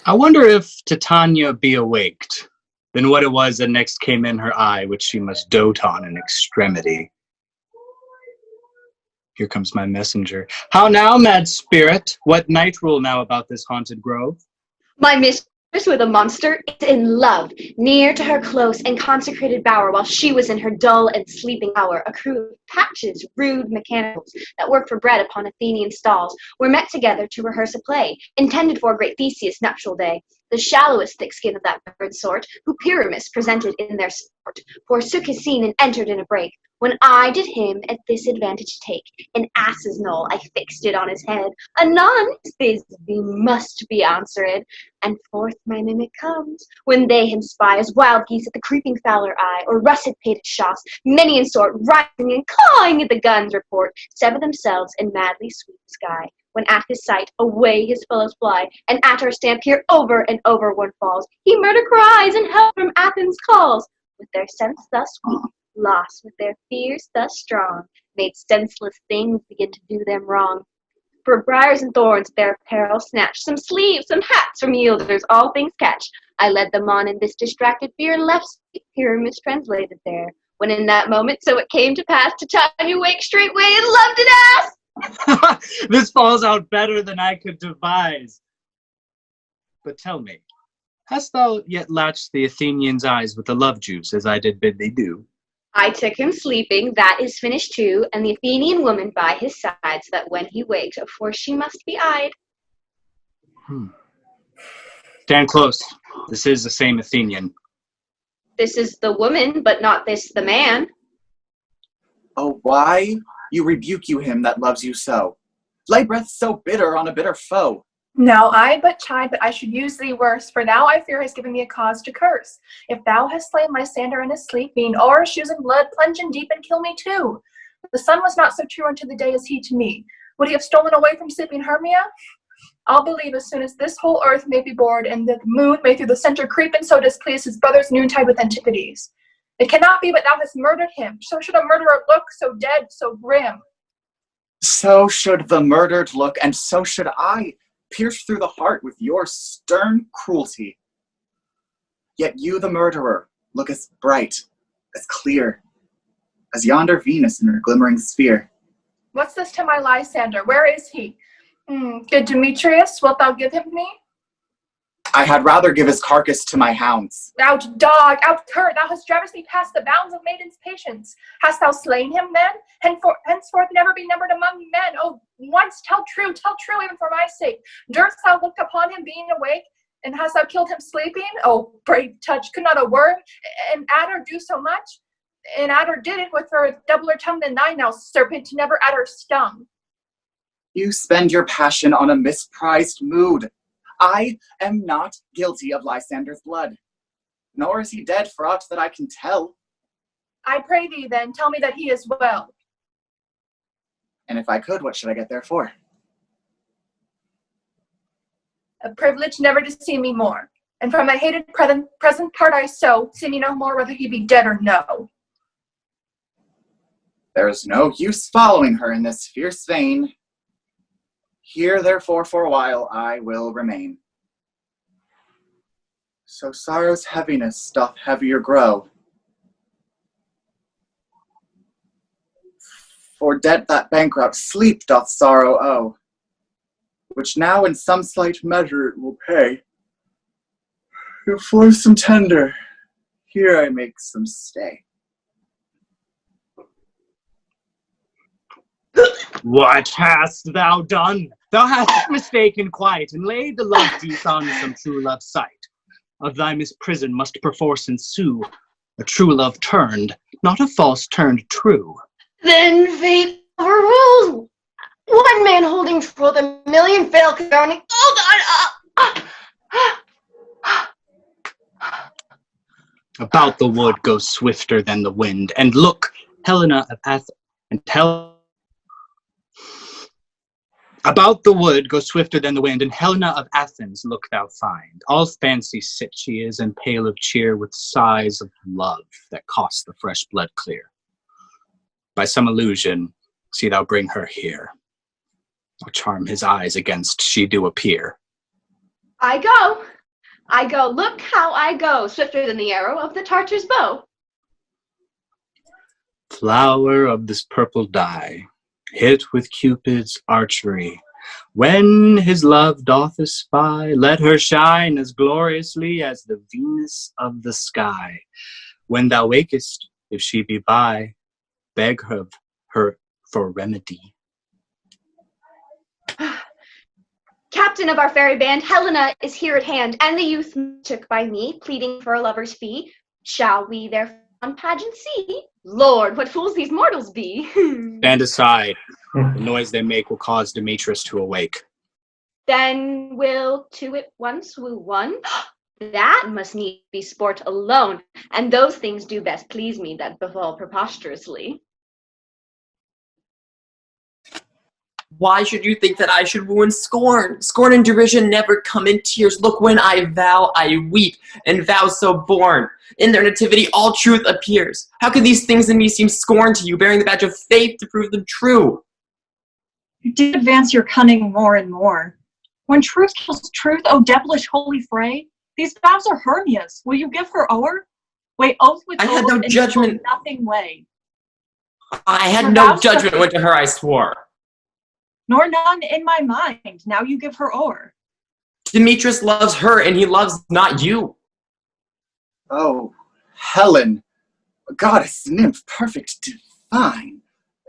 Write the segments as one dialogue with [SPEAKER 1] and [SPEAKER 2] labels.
[SPEAKER 1] I wonder if Titania be awaked, then what it was that next came in her eye, which she must dote on in extremity. Here comes my messenger. How now, mad spirit? What night rule now about this haunted grove?
[SPEAKER 2] My mistress with a monster is in love, near to her close and consecrated bower, while she was in her dull and sleeping hour. A crew of patches, rude mechanicals, that worked for bread upon Athenian stalls, were met together to rehearse a play, intended for great Theseus' nuptial day. The shallowest thick skin of that bird sort, who Pyramus presented in their sport, forsook his scene and entered in a break. When I did him at this advantage take, an ass's knoll I fixed it on his head. Anon his Thisbe must be answered, and forth my mimic comes, when they him spy as wild geese at the creeping fowler eye, or russet-pated shots, many in sort, rising and clawing at the gun's report, sever themselves in madly sweet sky. When at his sight, away his fellows fly, and at our stamp here over and over one falls. He murder cries, and help from Athens calls. With their sense thus weak, lost with their fears thus strong, made senseless things begin to do them wrong. For briars and thorns their apparel snatch, some sleeves, some hats from yielders, all things catch. I led them on in this distracted fear, and left Pyramus translated there. When in that moment so it came to pass, Titania wake straightway and loved an ass!
[SPEAKER 1] This falls out better than I could devise. But tell me, hast thou yet latched the Athenian's eyes with the love juice, as I did bid thee do?
[SPEAKER 2] I took him sleeping, that is finished too, and the Athenian woman by his side, so that when he waked, of course she must be eyed.
[SPEAKER 1] Stand close. This is the same Athenian.
[SPEAKER 2] This is the woman, but not this the man.
[SPEAKER 3] Oh, why you rebuke you him that loves you so? Lay breath so bitter on a bitter foe.
[SPEAKER 4] Now I but chide that I should use thee worse, for thou I fear hast given me a cause to curse. If thou hast slain Lysander in his sleep, being o'er shoes in blood, plunge in deep and kill me too. The sun was not so true unto the day as he to me. Would he have stolen away from sleeping Hermia? I'll believe as soon as this whole earth may be bored, and the moon may through the center creep, and so displease his brother's noontide with Antipodes. It cannot be but thou hast murdered him. So should a murderer look, so dead, so grim.
[SPEAKER 3] So should the murdered look, and so should I, pierced through the heart with your stern cruelty. Yet you, the murderer, look as bright, as clear, as yonder Venus in her glimmering sphere.
[SPEAKER 4] What's this to my Lysander? Where is he? Good Demetrius, wilt thou give him me?
[SPEAKER 3] I had rather give his carcass to my hounds.
[SPEAKER 4] Out dog, out cur, thou hast driven me past the bounds of maiden's patience. Hast thou slain him then? Henceforth never be numbered among men. Oh, once tell true, even for my sake. Durst thou look upon him being awake? And hast thou killed him sleeping? Oh, brave touch, could not a worm an adder do so much? An adder did it with her doubler tongue than thine, now serpent, never adder stung.
[SPEAKER 3] You spend your passion on a misprized mood. I am not guilty of Lysander's blood, nor is he dead for aught that I can tell.
[SPEAKER 4] I pray thee then, tell me that he is well.
[SPEAKER 3] And if I could, what should I get therefore?
[SPEAKER 4] A privilege never to see me more, and from my hated present part I so, see me no more whether he be dead or no.
[SPEAKER 3] There is no use following her in this fierce vein. Here, therefore, for a while I will remain. So sorrow's heaviness doth heavier grow. For debt that bankrupt sleep doth sorrow owe, which now in some slight measure it will pay. If for some tender, here I make some stay.
[SPEAKER 1] What hast thou done? Thou hast mistaken quite, and laid the love juice on some true love sight. Of thy misprison must perforce ensue a true love turned, not a false turned true.
[SPEAKER 2] Then fate overrules. One man holding troth, a million fail confounding.
[SPEAKER 1] About the wood go swifter than the wind, and look, Helena of Athens, and About the wood go swifter than the wind, and Helena of Athens look thou find. All fancy sit she is, and pale of cheer, with sighs of love that cost the fresh blood clear. By some illusion, see thou bring her here, or charm his eyes against she do appear.
[SPEAKER 2] I go. I go, look how I go, swifter than the arrow of the Tartar's bow.
[SPEAKER 1] Flower of this purple dye, hit with Cupid's archery, when his love doth espy, let her shine as gloriously as the Venus of the sky. When thou wakest, if she be by, beg of her for remedy.
[SPEAKER 2] Captain of our fairy band, Helena is here at hand, and the youth took by me, pleading for a lover's fee. Shall we their fun pageant see? Lord, what fools these mortals be!
[SPEAKER 1] Stand aside. The noise they make will cause Demetrius to awake.
[SPEAKER 2] Then will two at once woo one? That must need be sport alone, and those things do best please me that befall preposterously.
[SPEAKER 5] Why should you think that I should woo in scorn? Scorn and derision never come in tears. Look, when I vow, I weep, and vow so born. In their nativity, all truth appears. How can these things in me seem scorn to you, bearing the badge of faith to prove them true?
[SPEAKER 6] You did advance your cunning more and more. When truth kills truth, O devilish holy fray, these vows are Hermia's. Will you give her o'er? Weigh oath with
[SPEAKER 5] I
[SPEAKER 6] oath
[SPEAKER 5] had no
[SPEAKER 6] and
[SPEAKER 5] judgment.
[SPEAKER 6] nothing weigh.
[SPEAKER 5] I had
[SPEAKER 6] Her
[SPEAKER 5] no
[SPEAKER 6] vows
[SPEAKER 5] judgment when to her I swore.
[SPEAKER 6] Nor none in my mind, now you give her o'er.
[SPEAKER 5] Demetrius loves her, and he loves not you.
[SPEAKER 3] Oh, Helen, goddess, nymph, perfect, divine.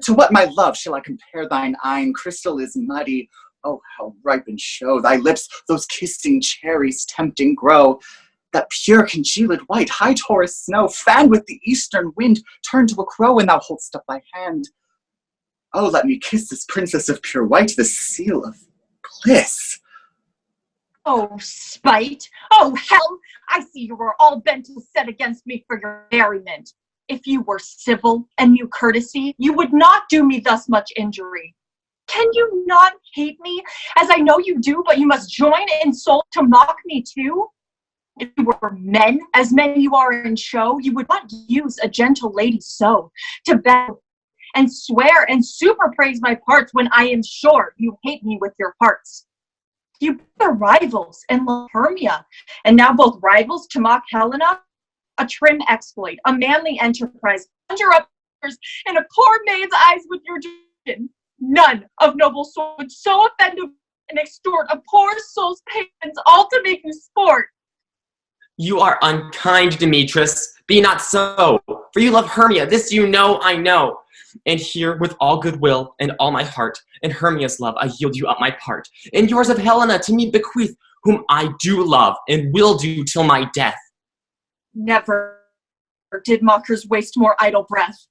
[SPEAKER 3] To what, my love, shall I compare thine eyne? Crystal is muddy. Oh, how ripened show thy lips, those kissing cherries tempting grow. That pure congealed white, high Taurus snow, fanned with the eastern wind, turned to a crow when thou hold'st up thy hand. Oh, let me kiss this princess of pure white, this seal of bliss.
[SPEAKER 6] Oh, spite! Oh, hell! I see you are all bent to set against me for your merriment. If you were civil and knew courtesy, you would not do me thus much injury. Can you not hate me, as I know you do, but you must join in soul to mock me too? If you were men, as men you are in show, you would not use a gentle lady so, to bow and swear and super praise my parts when I am sure you hate me with your hearts. You are rivals and love Hermia, and now both rivals to mock Helena? A trim exploit, a manly enterprise, conjure up in a poor maid's eyes with your delusion. None of noble soul would so offend and extort a poor soul's payments, all to make you sport.
[SPEAKER 5] You are unkind, Demetrius. Be not so, for you love Hermia. This you know, I know. And here, with all goodwill and all my heart, in Hermia's love, I yield you up my part. And yours of Helena to me bequeath, whom I do love and will do till my death.
[SPEAKER 6] Never did mockers waste more idle breath.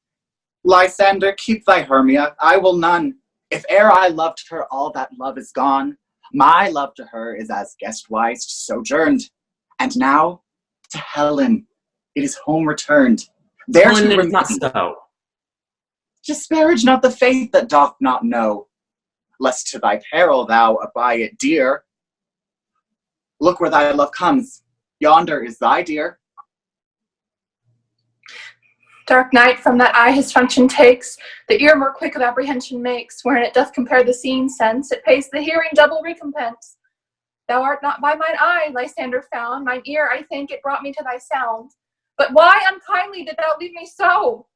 [SPEAKER 3] Lysander, keep thy Hermia, I will none. If e'er I loved her, all that love is gone. My love to her is as guest-wise sojourned. And now, to Helen, it is home returned. There
[SPEAKER 5] Helen,
[SPEAKER 3] to
[SPEAKER 5] it is not
[SPEAKER 3] remain.
[SPEAKER 5] so.
[SPEAKER 3] Disparage not the faith that doth not know, lest to thy peril thou abide it dear. Look where thy love comes, yonder is thy dear.
[SPEAKER 4] Dark night from that eye his function takes, the ear more quick of apprehension makes, wherein it doth compare the seeing sense, it pays the hearing double recompense. Thou art not by mine eye, Lysander found, mine ear, I think, it brought me to thy sound. But why unkindly did thou leave me so?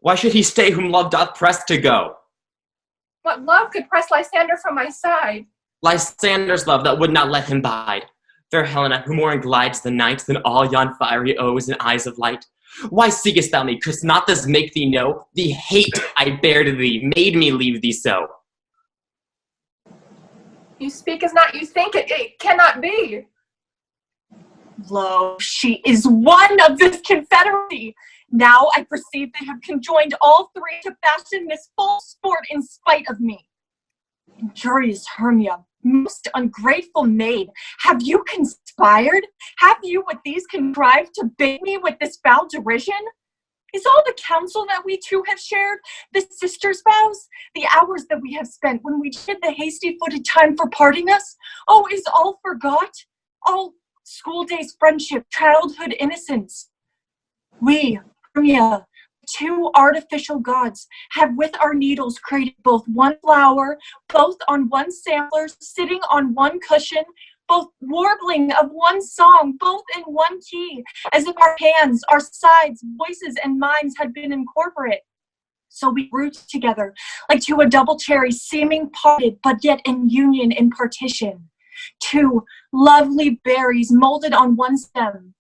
[SPEAKER 5] Why should he stay whom love doth press to go?
[SPEAKER 4] What love could press Lysander from my side?
[SPEAKER 5] Lysander's love that would not let him bide. Fair Helena, who more englides the night than all yon fiery O's and eyes of light. Why seekest thou me? Couldst not this make thee know? The hate I bear to thee made me leave thee so.
[SPEAKER 4] You speak as not you think it cannot be.
[SPEAKER 6] Lo, she is one of this confederacy. Now I perceive they have conjoined all three to fashion this false sport in spite of me. Injurious Hermia, most ungrateful maid, have you conspired? Have you with these contrived to bait me with this foul derision? Is all the counsel that we two have shared, the sisters' vows, the hours that we have spent when we did the hasty-footed time for parting us? Oh, is all forgot? All school days friendship, childhood innocence? We, Hermia, two artificial gods, have with our needles created both one flower, both on one sampler, sitting on one cushion, both warbling of one song, both in one key, as if our hands, our sides, voices, and minds had been incorporate. So we grew together, like to a double cherry, seeming parted, but yet in union in partition. Two lovely berries molded on one stem.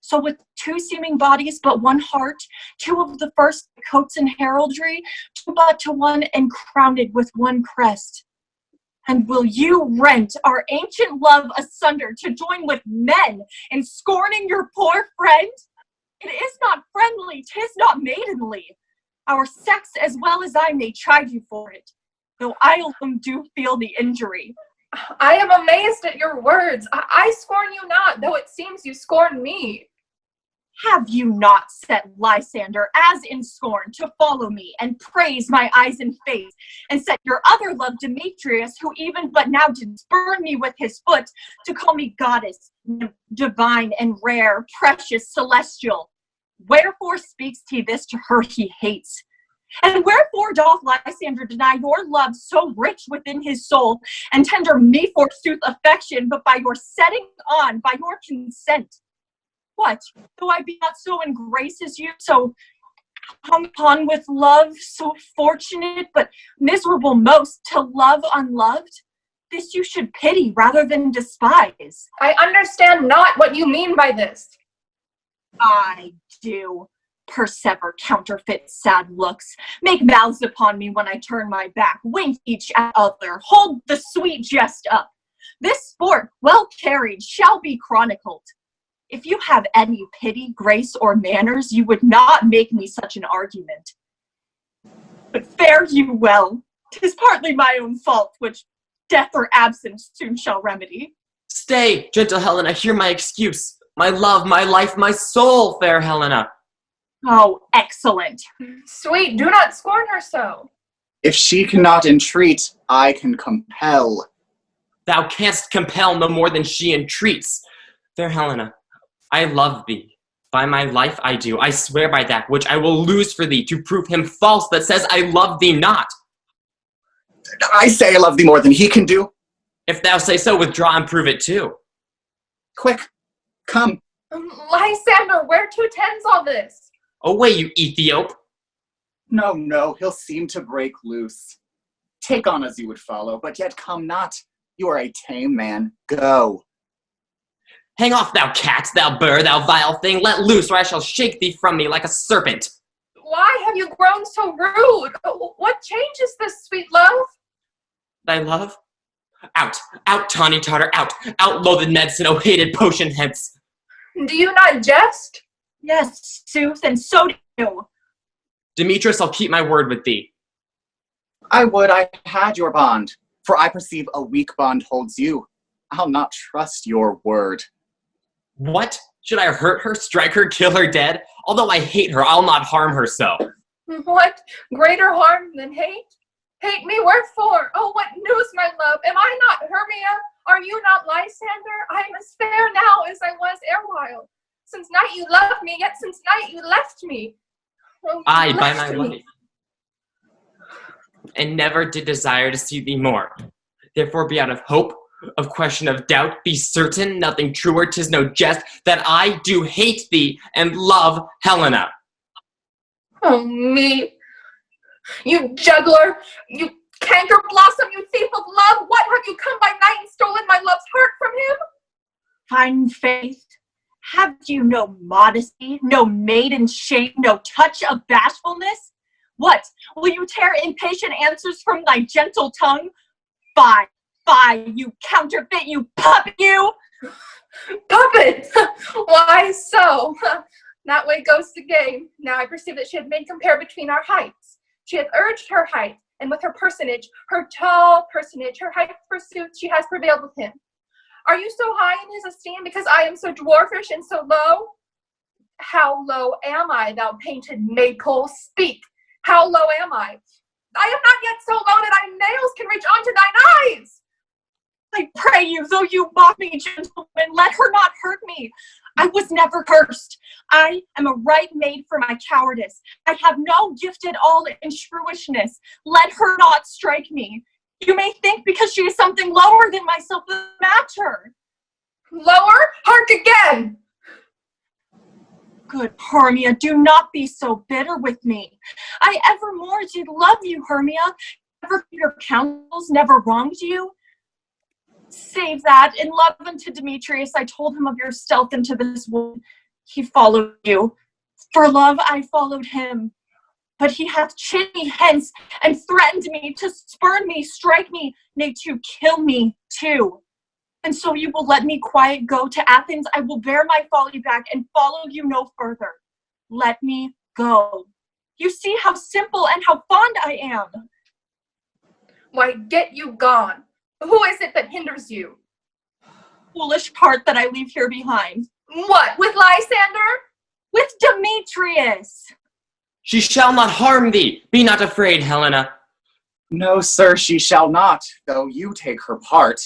[SPEAKER 6] So with two seeming bodies, but one heart, two of the first coats and heraldry, two but to one and crowned with one crest. And will you rent our ancient love asunder to join with men in scorning your poor friend? It is not friendly, 'tis not maidenly. Our sex as well as I may chide you for it, though I alone do feel the injury.
[SPEAKER 4] I am amazed at your words. I scorn you not, though it seems you scorn me.
[SPEAKER 6] Have you not set Lysander as in scorn to follow me and praise my eyes and face, and set your other love Demetrius, who even but now did spurn me with his foot, to call me goddess, divine and rare, precious, celestial? Wherefore speaks he this to her he hates? And wherefore doth Lysander deny your love so rich within his soul, and tender me forsooth affection, but by your setting on, by your consent? What, though I be not so in grace as you, so hung upon with love, so fortunate, but miserable most, to love unloved? This you should pity rather than despise.
[SPEAKER 4] I understand not what you mean by this.
[SPEAKER 6] I do. Persever counterfeit sad looks, make mouths upon me when I turn my back, wink each at other, hold the sweet jest up. This sport, well carried, shall be chronicled. If you have any pity, grace, or manners, you would not make me such an argument. But fare you well. 'Tis partly my own fault, which death or absence soon shall remedy.
[SPEAKER 5] Stay, gentle Helena, hear my excuse. My love, my life, my soul, fair Helena.
[SPEAKER 6] Oh, excellent.
[SPEAKER 4] Sweet, do not scorn her so.
[SPEAKER 3] If she cannot entreat, I can compel.
[SPEAKER 5] Thou canst compel no more than she entreats. Fair Helena, I love thee. By my life I do. I swear by that which I will lose for thee to prove him false that says I love thee not.
[SPEAKER 3] I say I love thee more than he can do.
[SPEAKER 5] If thou say so, withdraw and prove it too.
[SPEAKER 3] Quick, come.
[SPEAKER 4] Lysander, where to tends all this?
[SPEAKER 5] Away, you Ethiop.
[SPEAKER 3] No, he'll seem to break loose. Take on as you would follow, but yet come not. You are a tame man. Go.
[SPEAKER 5] Hang off, thou cat, thou burr, thou vile thing. Let loose, or I shall shake thee from me like a serpent.
[SPEAKER 4] Why have you grown so rude? What changes this, sweet love?
[SPEAKER 5] Thy love? Out, tawny tartar, out, loathed medicine, oh hated potion hence.
[SPEAKER 4] Do you not jest?
[SPEAKER 6] Yes, sooth, and so do you.
[SPEAKER 5] Demetrius, I'll keep my word with thee.
[SPEAKER 3] I would I had your bond, for I perceive a weak bond holds you. I'll not trust your word.
[SPEAKER 5] What? Should I hurt her, strike her, kill her dead? Although I hate her, I'll not harm her so.
[SPEAKER 4] What? Greater harm than hate? Hate me wherefore? Oh, what news, my love? Am I not Hermia? Are you not Lysander? I am as fair now as I was erewhile. Since night you loved me, yet since night you left me. Oh,
[SPEAKER 5] I, by my life, and never did desire to see thee more. Therefore be out of hope, of question of doubt, be certain, nothing truer, 'tis no jest, that I do hate thee and love Helena.
[SPEAKER 4] Oh, me. You juggler, you canker blossom, you thief of love, what have you come by night and stolen my love's heart from him?
[SPEAKER 6] Fine faith, have you no modesty, no maiden shame, no touch of bashfulness? What, will you tear impatient answers from thy gentle tongue? Fie, you counterfeit, you puppet, you!
[SPEAKER 4] Puppet! Why so? That way goes the game. Now I perceive that she had made compare between our heights. She hath urged her height, and with her personage, her tall personage, her height forsooth, she has prevailed with him. Are you so high in his esteem because I am so dwarfish and so low? How low am I, thou painted maypole? Speak! How low am I? I am not yet so low that thy nails can reach unto thine eyes!
[SPEAKER 6] I pray you, though you mock me, gentlemen, let her not hurt me. I was never cursed. I am a right maid for my cowardice. I have no gift at all in shrewishness. Let her not strike me. You may think because she is something lower than myself to match her.
[SPEAKER 4] Lower? Hark again!
[SPEAKER 6] Good Hermia, do not be so bitter with me. I evermore did love you, Hermia. Never your counsels, never wronged you. Save that, in love unto Demetrius, I told him of your stealth into this wood. He followed you. For love I followed him. But he hath chid me hence, and threatened me to spurn me, strike me, nay, to kill me too. And so you will let me quiet go to Athens. I will bear my folly back and follow you no further. Let me go. You see how simple and how fond I am.
[SPEAKER 4] Why, get you gone. Who is it that hinders you?
[SPEAKER 6] Foolish part that I leave here behind.
[SPEAKER 4] What, with Lysander?
[SPEAKER 6] With Demetrius.
[SPEAKER 5] She shall not harm thee. Be not afraid, Helena.
[SPEAKER 3] No, sir, she shall not, though you take her part.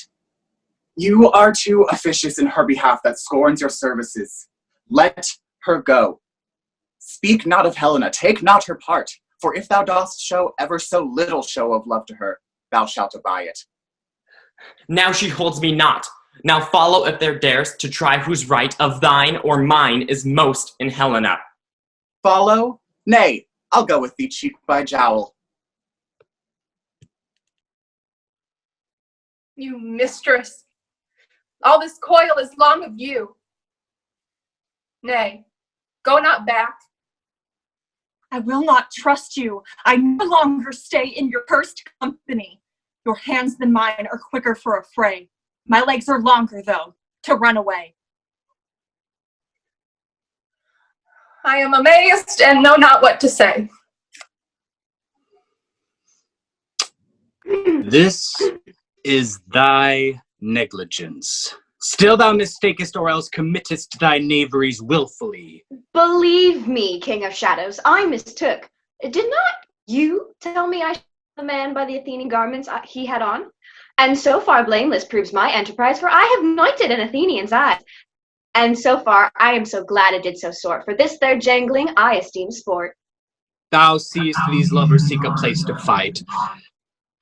[SPEAKER 3] You are too officious in her behalf that scorns your services. Let her go. Speak not of Helena, take not her part, for if thou dost show ever so little show of love to her, thou shalt abide it.
[SPEAKER 5] Now she holds me not. Now follow if thou darest to try whose right of thine or mine is most in Helena.
[SPEAKER 3] Follow? Nay, I'll go with thee cheek by jowl.
[SPEAKER 4] You mistress. All this coil is long of you. Nay, go not back.
[SPEAKER 6] I will not trust you. I no longer stay in your cursed company. Your hands than mine are quicker for a fray. My legs are longer, though, to run away.
[SPEAKER 4] I am amazed and know not what to say.
[SPEAKER 1] This is thy negligence. Still thou mistakest, or else committest thy knaveries willfully.
[SPEAKER 2] Believe me, King of Shadows, I mistook. Did not you tell me I should the man by the Athenian garments he had on? And so far blameless proves my enterprise, for I have anointed an Athenian's eyes. And so far I am so glad it did so sort, for this their jangling I esteem sport.
[SPEAKER 1] Thou seest these lovers seek a place to fight.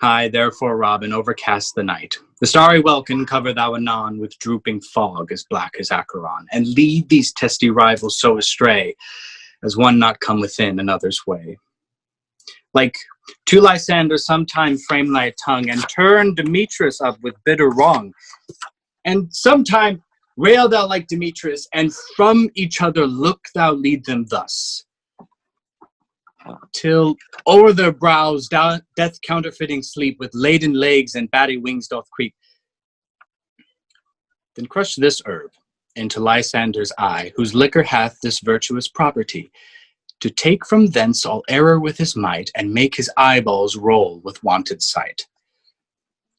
[SPEAKER 1] I, therefore, Robin, overcast the night. The starry welkin cover thou anon with drooping fog as black as Acheron, and lead these testy rivals so astray as one not come within another's way. Like to Lysander sometime frame thy tongue, and turn Demetrius up with bitter wrong. And sometime rail thou like Demetrius, and from each other look thou lead them thus. Till o'er their brows death counterfeiting sleep, with laden legs and batty wings doth creep. Then crush this herb into Lysander's eye, whose liquor hath this virtuous property, to take from thence all error with his might, and make his eyeballs roll with wonted sight.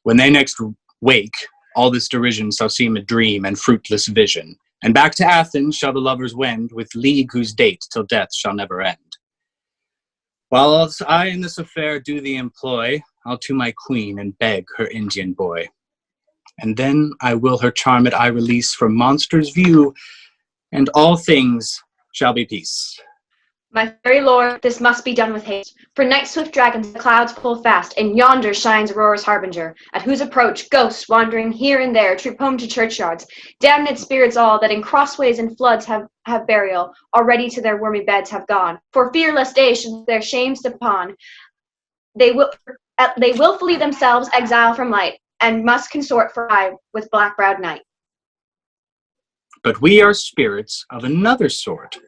[SPEAKER 1] When they next wake, all this derision shall seem a dream and fruitless vision, and back to Athens shall the lovers wend, with league whose date till death shall never end. Whilst I in this affair do thee employ, I'll to my queen and beg her Indian boy. And then I will her charmed eye release from monsters' view, and all things shall be peace.
[SPEAKER 2] My fairy lord, this must be done with haste, for next swift dragons the clouds pull fast, and yonder shines Aurora's harbinger, at whose approach ghosts wandering here and there troop home to churchyards, damned spirits all that in crossways and floods have burial, already to their wormy beds have gone, for fear lest day should their shames upon. They willfully themselves exile from light, and must consort for aye with black-browed night.
[SPEAKER 1] But we are spirits of another sort.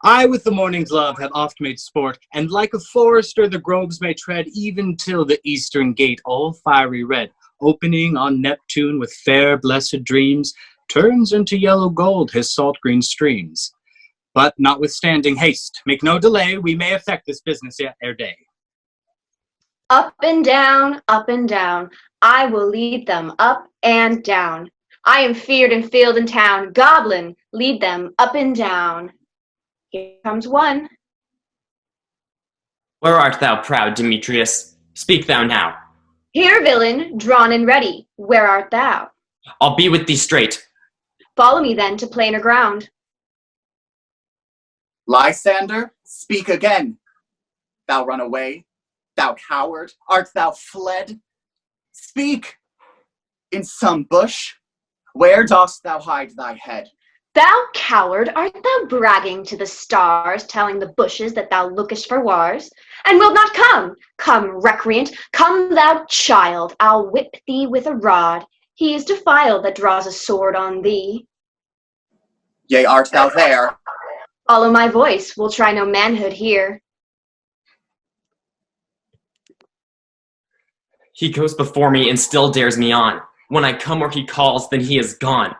[SPEAKER 1] I with the morning's love have oft made sport, and like a forester the groves may tread, even till the eastern gate, all fiery red, opening on Neptune with fair blessed dreams, turns into yellow gold his salt green streams. But notwithstanding haste, make no delay, we may effect this business ere day.
[SPEAKER 2] Up and down, I will lead them up and down. I am feared in field and town. Goblin, lead them up and down. Here comes one.
[SPEAKER 5] Where art thou, proud Demetrius? Speak thou now.
[SPEAKER 2] Here, villain, drawn and ready. Where art thou?
[SPEAKER 5] I'll be with thee straight.
[SPEAKER 2] Follow me then to plainer ground.
[SPEAKER 3] Lysander, speak again. Thou run away? Thou coward, art thou fled? Speak! In some bush? Where dost thou hide thy head?
[SPEAKER 2] Thou coward, art thou bragging to the stars, telling the bushes that thou lookest for wars? And wilt not come? Come, recreant, come, thou child, I'll whip thee with a rod. He is defiled that draws a sword on thee.
[SPEAKER 3] Yea, art thou there?
[SPEAKER 2] Follow my voice, we'll try no manhood here.
[SPEAKER 5] He goes before me and still dares me on. When I come where he calls, then he is gone.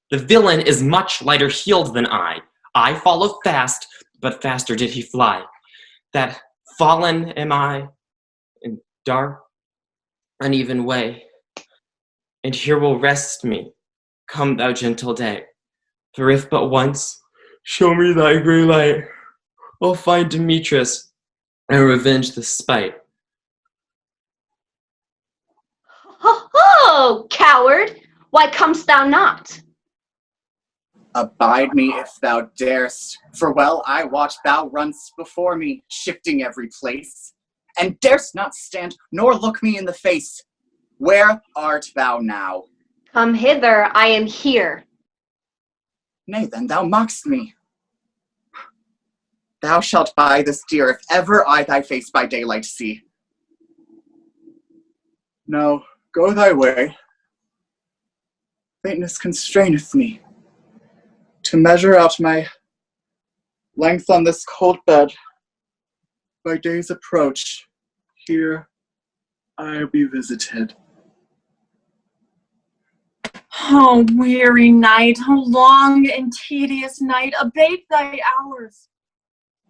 [SPEAKER 5] The villain is much lighter heeled than I. I follow fast, but faster did he fly. That fallen am I, in dark, uneven way. And here will rest me, come thou gentle day. For if but once, show me thy grey light, I'll find Demetrius and revenge the spite.
[SPEAKER 2] Ho, ho, coward! Why comest thou not?
[SPEAKER 3] Abide me if thou darest, for well I watch thou runst before me, shifting every place, and darest not stand, nor look me in the face. Where art thou now?
[SPEAKER 2] Come hither, I am here.
[SPEAKER 3] Nay, then thou mock'st me. Thou shalt buy this dear, if ever I thy face by daylight see. No, go thy way. Faintness constraineth me to measure out my length on this cold bed. By day's approach, here I'll be visited.
[SPEAKER 6] Oh, weary night, oh, long and tedious night, abate thy hours.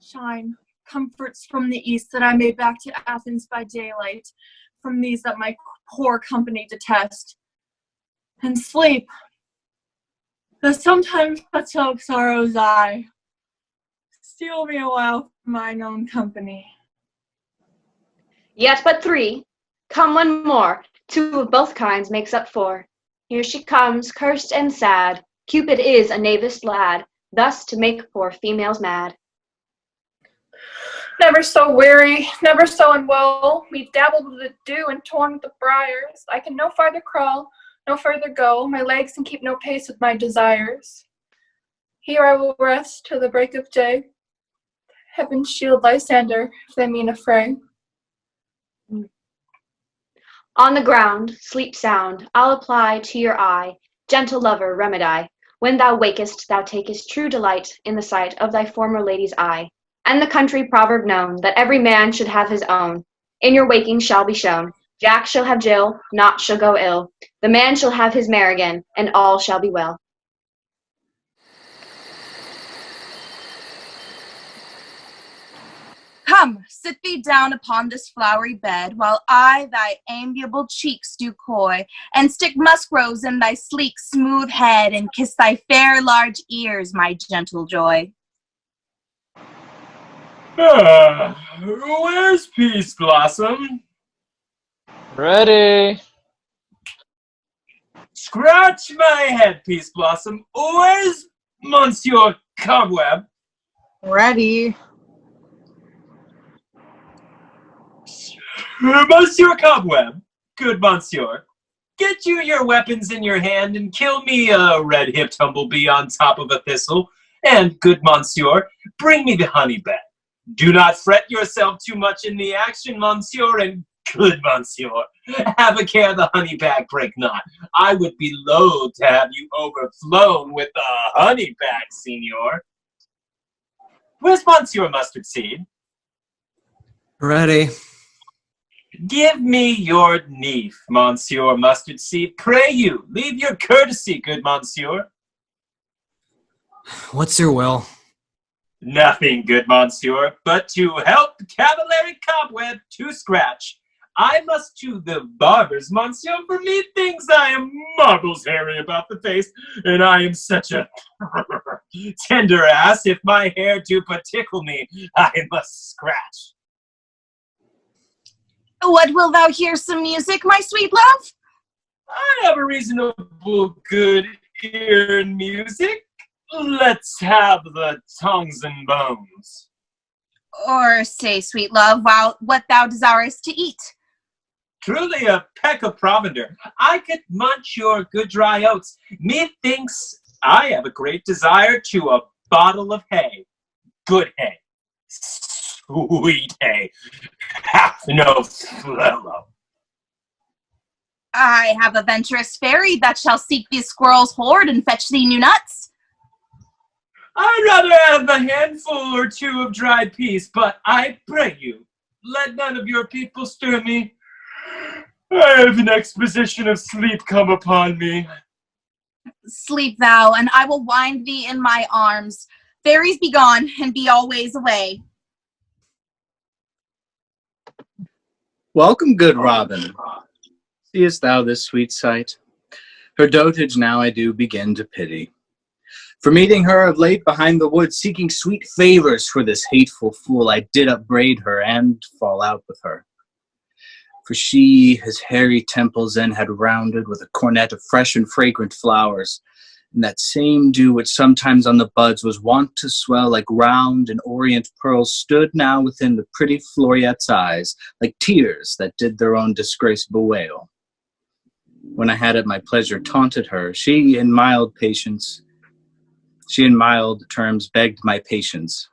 [SPEAKER 6] Shine, comforts from the east, that I may back to Athens by daylight, from these that my poor company detest. And sleep, that sometimes but so sorrow's eye, steal me a while from mine own company.
[SPEAKER 2] Yet but three. Come one more. Two of both kinds makes up four. Here she comes, cursed and sad. Cupid is a knavish lad, thus to make poor females mad.
[SPEAKER 4] Never so weary, never so unwell, me dabbled with the dew and torn with the briars. I can no farther crawl, no further go, my legs can keep no pace with my desires. Here I will rest till the break of day. Heaven shield Lysander, if they mean a fray.
[SPEAKER 2] On the ground, sleep sound, I'll apply to your eye, gentle lover, remedy. When thou wakest, thou takest true delight in the sight of thy former lady's eye. And the country proverb known, that every man should have his own, in your waking shall be shown. Jack shall have Jill, naught shall go ill. The man shall have his mare again, and all shall be well.
[SPEAKER 7] Come, sit thee down upon this flowery bed, while I thy amiable cheeks do coy, and stick musk-rose in thy sleek, smooth head, and kiss thy fair large ears, my gentle joy.
[SPEAKER 5] Where's Peace Blossom?
[SPEAKER 8] Ready.
[SPEAKER 5] Scratch my head, Peace Blossom. Where's Monsieur Cobweb?
[SPEAKER 7] Ready.
[SPEAKER 5] Monsieur Cobweb, good Monsieur, get you your weapons in your hand and kill me a red-hipped humblebee on top of a thistle. And, good Monsieur, bring me the honey bag. Do not fret yourself too much in the action, Monsieur, and good Monsieur, have a care the honey bag break not. I would be loath to have you overflown with a honey bag, Signor. Where's Monsieur Mustard Seed?
[SPEAKER 8] Ready.
[SPEAKER 5] Give me your nief, Monsieur Mustard Seed. Pray you, leave your courtesy, good Monsieur.
[SPEAKER 8] What's your will?
[SPEAKER 5] Nothing, good Monsieur, but to help Cavallari Cobweb to scratch. I must to the barber's, Monsieur, for me thinks I am marbles hairy about the face, and I am such a tender ass, if my hair do but tickle me, I must scratch.
[SPEAKER 7] What, will thou hear some music, my sweet love?
[SPEAKER 5] I have a reasonable good ear in music. Let's have the tongues and bones.
[SPEAKER 7] Or say, sweet love, what thou desirest to eat.
[SPEAKER 8] truly a peck of provender. I could munch your good dry oats. Methinks I have a great desire to a bottle of hay. Good hay. Sweet hay. Hath no fellow.
[SPEAKER 7] I have a venturous fairy that shall seek these squirrels' hoard and fetch thee new nuts.
[SPEAKER 8] I'd rather have a handful or two of dried peas, but I pray you, let none of your people stir me. I have an exposition of sleep come upon me.
[SPEAKER 7] Sleep thou, and I will wind thee in my arms. Fairies be gone, and be always away.
[SPEAKER 1] Welcome, good Robin. Seest thou this sweet sight? Her dotage now I do begin to pity. For meeting her of late behind the wood, seeking sweet favors for this hateful fool, I did upbraid her and fall out with her. For she his hairy temples then had rounded with a cornet of fresh and fragrant flowers, and that same dew which sometimes on the buds was wont to swell like round and orient pearls stood now within the pretty Floriette's eyes, like tears that did their own disgrace bewail. When I had at my pleasure taunted her, she in mild terms begged my patience.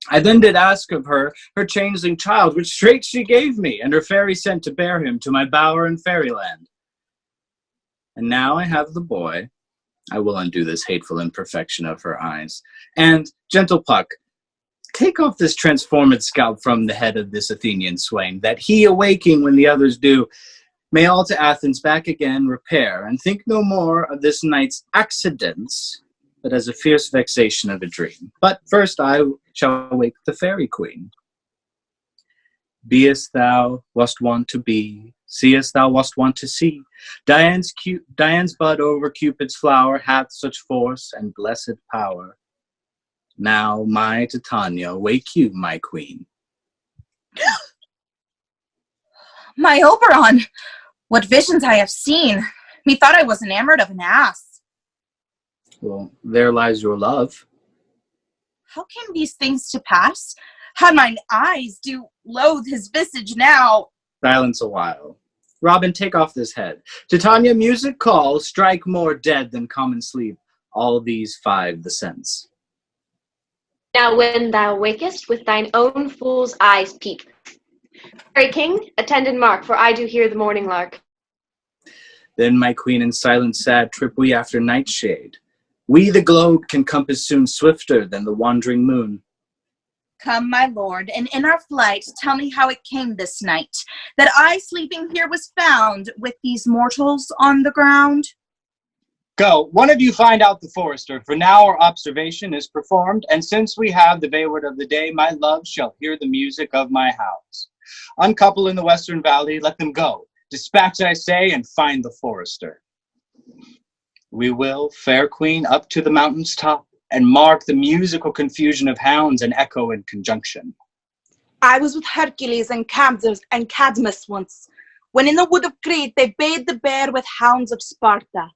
[SPEAKER 1] I then did ask of her changeling child, which straight she gave me, and her fairy sent to bear him to my bower in fairyland. And now I have the boy. I will undo this hateful imperfection of her eyes. And, gentle Puck, take off this transformed scalp from the head of this Athenian swain, that he, awaking when the others do, may all to Athens back again repair, and think no more of this night's accidents, but as a fierce vexation of a dream. But first I shall wake the fairy queen. Beest thou wast wont to be, seest thou wast wont to see, Diane's bud over Cupid's flower hath such force and blessed power. Now, my Titania, wake you, my queen.
[SPEAKER 7] My Oberon, what visions I have seen. Methought I was enamored of an ass.
[SPEAKER 1] Well, there lies your love.
[SPEAKER 7] How came these things to pass? Had mine eyes do loathe his visage now.
[SPEAKER 1] Silence a while. Robin, take off this head. Titania, music call, strike more dead than common sleep. All these 5 the sense.
[SPEAKER 2] Now when thou wakest, with thine own fool's eyes peep. Fairy king, attend and mark, for I do hear the morning lark.
[SPEAKER 1] Then, my queen, in silent sad trip we after nightshade. We the globe can compass soon swifter than the wandering moon.
[SPEAKER 7] Come, my lord, and in our flight tell me how it came this night, that I sleeping here was found with these mortals on the ground.
[SPEAKER 1] Go, one of you find out the forester, for now our observation is performed, and since we have the wayward of the day, my love shall hear the music of my house. Uncouple in the western valley, let them go. Dispatch, I say, and find the forester. We will, fair queen, up to the mountain's top, and mark the musical confusion of hounds and echo in conjunction.
[SPEAKER 9] I was with Hercules and Cadmus once, when in the wood of Crete they bayed the bear with hounds of Sparta.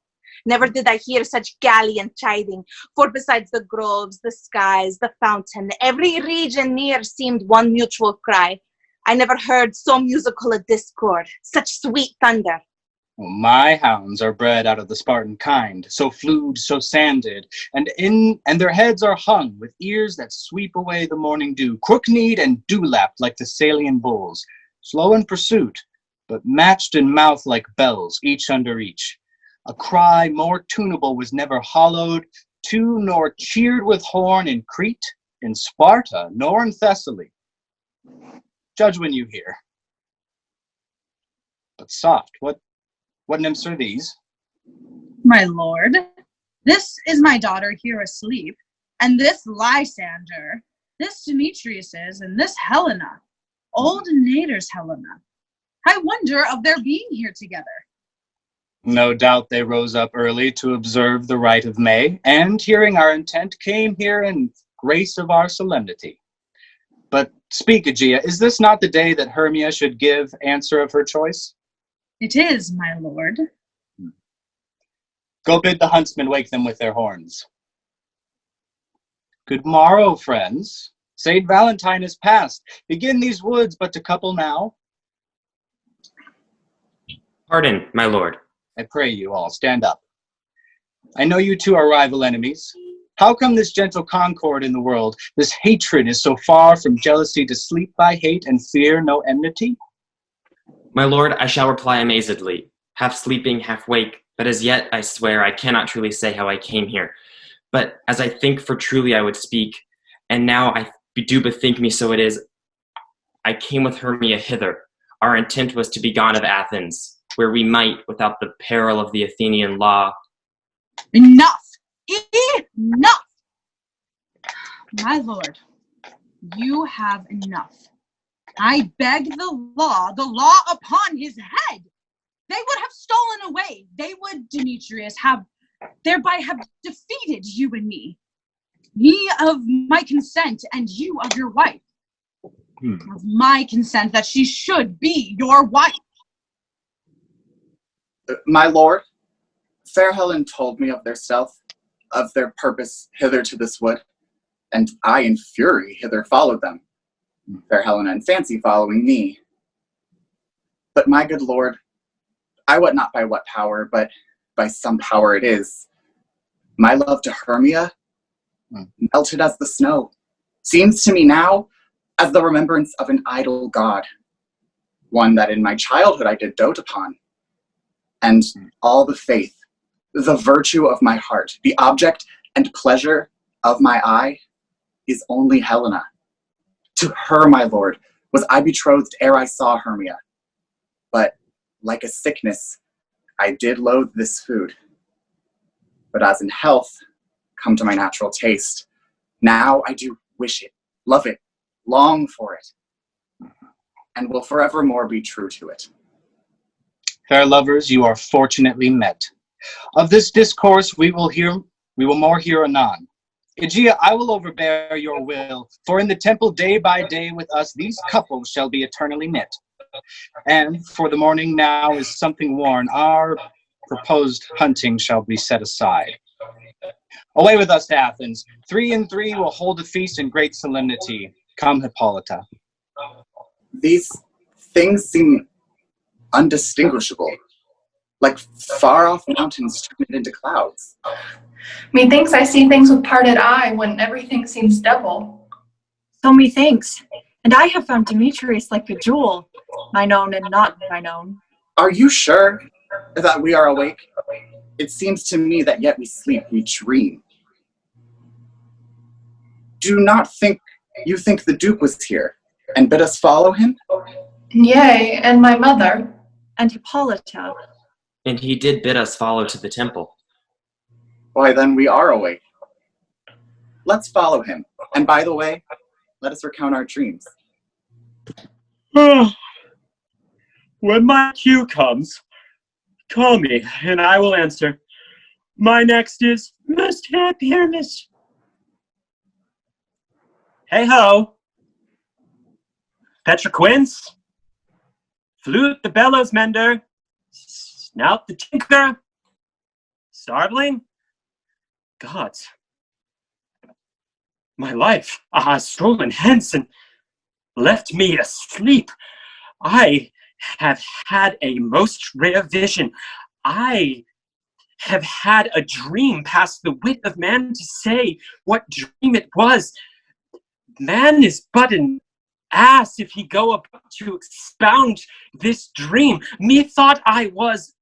[SPEAKER 9] Never did I hear such gallant chiding, for besides the groves, the skies, the fountain, every region near seemed one mutual cry. I never heard so musical a discord, such sweet thunder.
[SPEAKER 1] My hounds are bred out of the Spartan kind, so flewed, so sanded, and their heads are hung with ears that sweep away the morning dew, crook-kneed and dew-lapped like Thessalian bulls, slow in pursuit, but matched in mouth like bells, each under each. A cry more tunable was never hollowed to nor cheered with horn in Crete, in Sparta, nor in Thessaly. Judge when you hear. But soft, what nymphs are these?
[SPEAKER 10] My lord, this is my daughter here asleep, and this Lysander, this Demetrius is, and this Helena, old Nader's Helena. I wonder of their being here together.
[SPEAKER 1] No doubt they rose up early to observe the rite of May, and hearing our intent, came here in grace of our solemnity. But speak, Aegea, is this not the day that Hermia should give answer of her choice?
[SPEAKER 10] It is, my lord.
[SPEAKER 1] Go bid the huntsmen wake them with their horns. Good morrow, friends. Saint Valentine is past. Begin these woods but to couple now.
[SPEAKER 5] Pardon, my lord.
[SPEAKER 1] I pray you all, stand up. I know you two are rival enemies. How come this gentle concord in the world, this hatred is so far from jealousy to sleep by hate and fear no enmity?
[SPEAKER 5] My lord, I shall reply amazedly, half sleeping, half wake, but as yet, I swear, I cannot truly say how I came here. But as I think for truly I would speak, and now I do bethink me so it is, I came with Hermia hither. Our intent was to be gone of Athens, where we might, without the peril of the Athenian law.
[SPEAKER 10] Enough! Enough! My lord, you have enough. I beg the law upon his head. They would have stolen away. They would, Demetrius, thereby have defeated you and me. Me of my consent and you of your wife. Of my consent that she should be your wife.
[SPEAKER 3] My lord, fair Helen told me of their stealth, of their purpose hither to this wood, and I in fury hither followed them, fair Helena in fancy following me. But my good lord, I wot not by what power, but by some power it is. My love to Hermia melted as the snow, seems to me now as the remembrance of an idol god, one that in my childhood I did dote upon. And all the faith, the virtue of my heart, the object and pleasure of my eye is only Helena. To her, my lord, was I betrothed ere I saw Hermia. But like a sickness, I did loathe this food. But as in health, come to my natural taste. Now I do wish it, love it, long for it, and will forevermore be true to it.
[SPEAKER 1] Fair lovers, you are fortunately met. Of this discourse we will more hear anon. Aegea, I will overbear your will, for in the temple day by day with us these couples shall be eternally knit. And for the morning now is something worn, our proposed hunting shall be set aside. Away with us to Athens. 3 and 3 will hold a feast in great solemnity. Come, Hippolyta.
[SPEAKER 3] These things seem undistinguishable, like far-off mountains turned into clouds.
[SPEAKER 4] Methinks I see things with parted eye when everything seems double.
[SPEAKER 6] So methinks. And I have found Demetrius like a jewel, mine own and not mine own.
[SPEAKER 3] Are you sure that we are awake? It seems to me that yet we sleep, we dream. Do not think you think the Duke was here and bid us follow him?
[SPEAKER 4] Yea, and my mother.
[SPEAKER 6] And Hippolyta.
[SPEAKER 5] And he did bid us follow to the temple.
[SPEAKER 3] Why, then we are awake. Let's follow him. And by the way, let us recount our dreams.
[SPEAKER 8] When my cue comes, call me, and I will answer. My next is most happy Hermes. Hey-ho! Petroquince, flute the bellows mender, snout the tinker, starveling, gods, my life has stolen hence and left me asleep. I have had a most rare vision. I have had a dream past the wit of man to say what dream it was. Man is but an ass if he go about to expound this dream. Methought I was,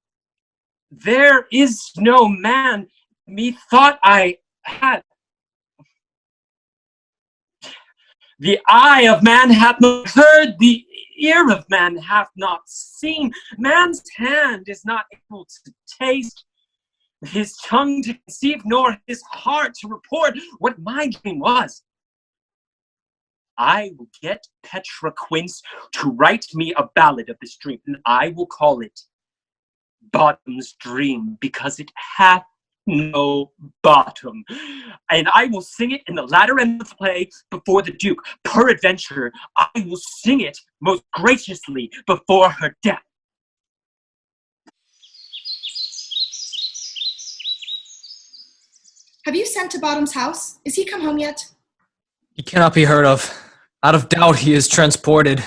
[SPEAKER 8] there is no man. Methought I had. The eye of man hath not heard, the ear of man hath not seen. Man's hand is not able to taste, his tongue to conceive, nor his heart to report what my dream was. I will get Petroquince to write me a ballad of this dream, and I will call it Bottom's Dream, because it hath no bottom. And I will sing it in the latter end of the play before the Duke. Peradventure, I will sing it most graciously before her death.
[SPEAKER 11] Have you sent to Bottom's house? Is he come home yet?
[SPEAKER 12] He cannot be heard of. Out of doubt he is transported.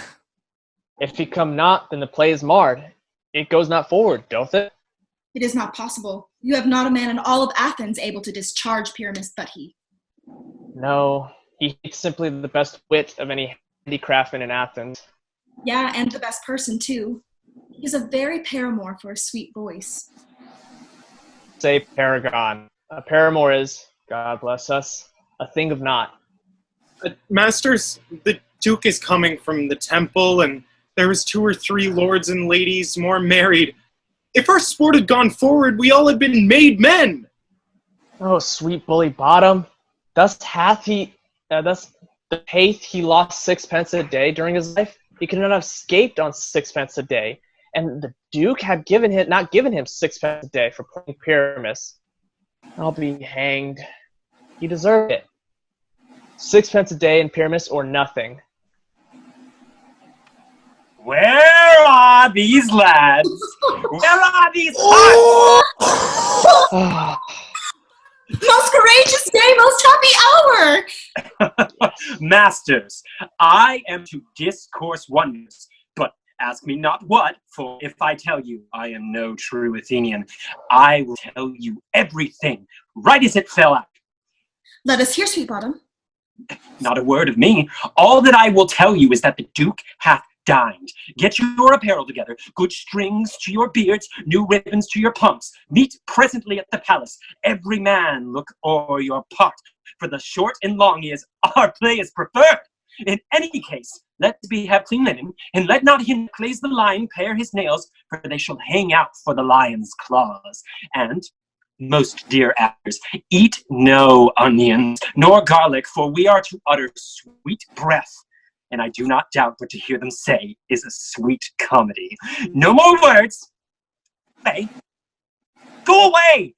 [SPEAKER 13] If he come not, then the play is marred. it goes not forward, doth it?
[SPEAKER 11] It is not possible. You have not a man in all of Athens able to discharge Pyramus but he.
[SPEAKER 13] No, he's simply the best wit of any handicraftsman in Athens.
[SPEAKER 11] Yeah, and the best person, too. He is a very paramour for a sweet voice.
[SPEAKER 13] Say paragon. A paramour is, God bless us, a thing of naught.
[SPEAKER 14] Masters, the Duke is coming from the temple, and there was 2 or 3 lords and ladies more married. If our sport had gone forward, we all had been made men.
[SPEAKER 13] Oh, sweet bully bottom. Thus hath he lost 6pence a day during his life. He could not have escaped on 6pence a day, and the Duke had not given him 6pence a day for playing Pyramus. I'll be hanged. He deserved it. 6pence a day in Pyramus or nothing.
[SPEAKER 8] Where are these lads? Where are these hearts?
[SPEAKER 11] Most courageous day, most happy hour!
[SPEAKER 8] Masters, I am to discourse wonders, but ask me not what, for if I tell you I am no true Athenian, I will tell you everything, right as it fell out.
[SPEAKER 11] Let us hear, sweet bottom.
[SPEAKER 8] Not a word of me. All that I will tell you is that the Duke hath dined. Get your apparel together, good strings to your beards, new ribbons to your pumps. Meet presently at the palace. Every man look o'er your part, for the short and long is our play is preferred. In any case, let be have clean linen, and let not him that plays the lion pare his nails, for they shall hang out for the lion's claws. And, most dear actors, eat no onions, nor garlic, for we are to utter sweet breath. And I do not doubt what to hear them say is a sweet comedy. No more words. Hey, go away!